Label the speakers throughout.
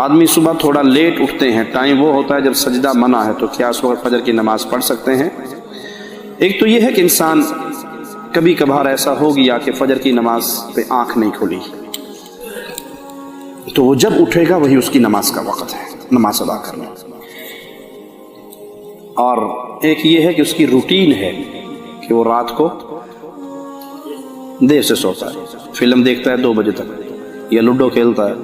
Speaker 1: آدمی صبح تھوڑا لیٹ اٹھتے ہیں، ٹائم وہ ہوتا ہے جب سجدہ منع ہے، تو کیا اس وقت فجر کی نماز پڑھ سکتے ہیں؟ ایک تو یہ ہے کہ انسان کبھی کبھار ایسا ہو گیا کہ فجر کی نماز پہ آنکھ نہیں کھلی، تو وہ جب اٹھے گا وہی اس کی نماز کا وقت ہے، نماز ادا کرنا۔ اور ایک یہ ہے کہ اس کی روٹین ہے کہ وہ رات کو دیر سے سوتا ہے، فلم دیکھتا ہے 2 بجے تک، یا لوڈو کھیلتا ہے،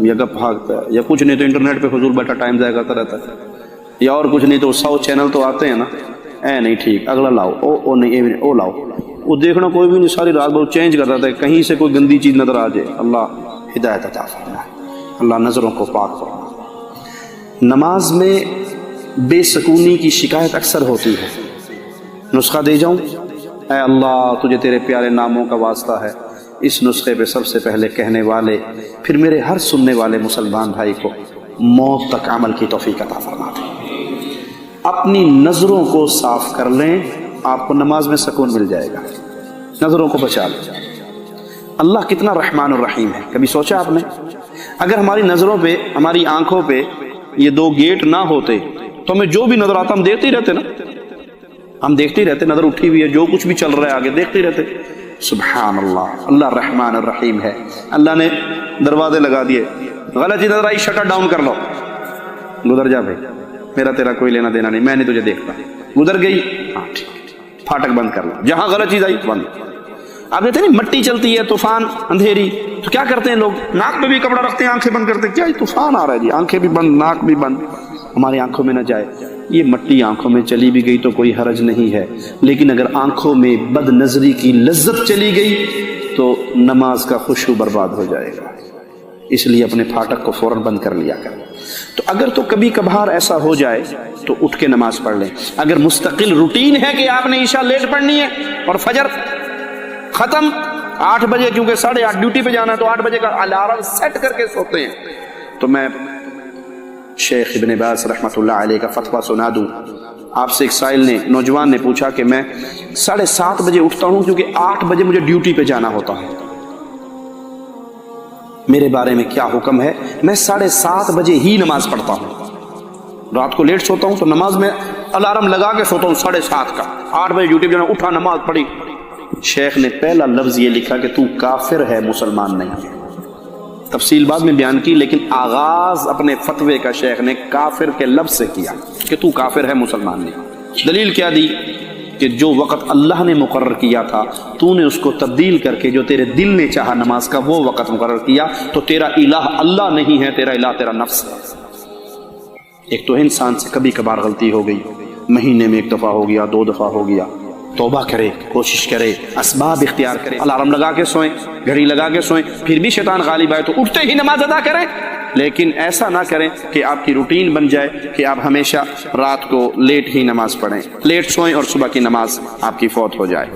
Speaker 1: یا گپ بھاگتا ہے، یا کچھ نہیں تو انٹرنیٹ پہ فضول بیٹھا ٹائم ضائع کرتا رہتا ہے، یا اور کچھ نہیں تو 100 چینل تو آتے ہیں نا، اے نہیں ٹھیک، اگلا لاؤ، او نہیں، او لاؤ، وہ دیکھنا کوئی بھی نہیں، ساری رات بہت چینج کرتا تھا، کہیں سے کوئی گندی چیز نظر آ جائے۔ اللہ ہدایت عطا فرمائے، اللہ نظروں کو پاک فرمائے۔ نماز میں بے سکونی کی شکایت اکثر ہوتی ہے، نسخہ دے جاؤں؟ اے اللہ تجھے تیرے پیارے ناموں کا واسطہ ہے، اس نسخے پہ سب سے پہلے کہنے والے، پھر میرے ہر سننے والے مسلمان بھائی کو موت تک عمل کی توفیق عطا فرما دے۔ اپنی نظروں کو صاف کر لیں، آپ کو نماز میں سکون مل جائے گا، نظروں کو بچا لیں۔ اللہ کتنا رحمان الرحیم ہے، کبھی سوچا آپ نے؟ اگر ہماری نظروں پہ، ہماری آنکھوں پہ یہ 2 گیٹ نہ ہوتے تو ہمیں جو بھی نظر آتا ہم دیکھتے ہی رہتے نا، ہم دیکھتے ہی رہتے، نظر اٹھی ہوئی ہے، جو کچھ بھی چل رہا ہے آگے دیکھتے ہی رہتے۔ سبحان اللہ، اللہ رحمان الرحیم ہے۔ اللہ نے دروازے لگا دیے، غلطی نظر آئی شٹر ڈاؤن کر لو، گزر جا بھائی، میرا تیرا کوئی لینا دینا نہیں، میں نہیں تجھے دیکھتا، گزر گئی، ہاں ٹھیک، پھاٹک بند کر لو، جہاں غلط چیز آئی بند۔ آپ دیکھتے ہیں مٹی چلتی ہے، طوفان، اندھیری، تو کیا کرتے ہیں لوگ؟ ناک پہ بھی کپڑا رکھتے ہیں، آنکھیں بند کرتے ہیں، کیا طوفان آ رہا ہے جی، آنکھیں بھی بند، ناک بھی بند، ہماری آنکھوں میں نہ جائے۔ یہ مٹی آنکھوں میں چلی بھی گئی تو کوئی حرج نہیں ہے، لیکن اگر آنکھوں میں بد نظری کی لذت چلی گئی تو نماز کا خشوع برباد ہو جائے گا، اس لیے اپنے پھاٹک کو فوراً بند کر لیا کر۔ تو اگر تو کبھی کبھار ایسا ہو جائے تو اٹھ کے نماز پڑھ لیں۔ اگر مستقل روٹین ہے کہ آپ نے عشاء لیٹ پڑھنی ہے اور فجر ختم 8 بجے، کیونکہ 8:30 ڈیوٹی پہ جانا ہے تو 8 بجے کا الارم سیٹ کر کے سوتے ہیں، تو میں شیخ ابن باز رحمۃ اللہ علیہ کا فتویٰ سنا دوں۔ آپ سے ایک سائل نے، نوجوان نے پوچھا کہ میں 7:30 بجے اٹھتا ہوں کیونکہ 8 بجے مجھے ڈیوٹی پہ جانا ہوتا ہے، میرے بارے میں کیا حکم ہے؟ میں 7:30 بجے ہی نماز پڑھتا ہوں، رات کو لیٹ سوتا ہوں تو نماز میں الارم لگا کے سوتا ہوں 7:30 کا، 8 بجے ڈیوٹی پہ جانا، اٹھا نماز پڑھی۔ شیخ نے پہلا لفظ یہ لکھا کہ تو کافر ہے، مسلمان نہیں ہے۔ تفصیل بعد میں بیان کی، لیکن آغاز اپنے فتوے کا شیخ نے کافر کے لفظ سے کیا کہ تو کافر ہے، مسلمان نہیں۔ دلیل کیا دی؟ کہ جو وقت اللہ نے مقرر کیا تھا تو نے اس کو تبدیل کر کے جو تیرے دل نے چاہا نماز کا وہ وقت مقرر کیا، تو تیرا الہ اللہ نہیں ہے، تیرا الہ تیرا نفس ہے۔ ایک تو انسان سے کبھی کبھار غلطی ہو گئی، مہینے میں 1 دفعہ ہو گیا، 2 دفعہ ہو گیا، توبہ کرے، کوشش کرے، اسباب اختیار کرے، الارم لگا کے سوئیں، گھڑی لگا کے سوئیں، پھر بھی شیطان غالب آئے تو اٹھتے ہی نماز ادا کریں، لیکن ایسا نہ کریں کہ آپ کی روٹین بن جائے کہ آپ ہمیشہ رات کو لیٹ ہی نماز پڑھیں، لیٹ سوئیں اور صبح کی نماز آپ کی فوت ہو جائے۔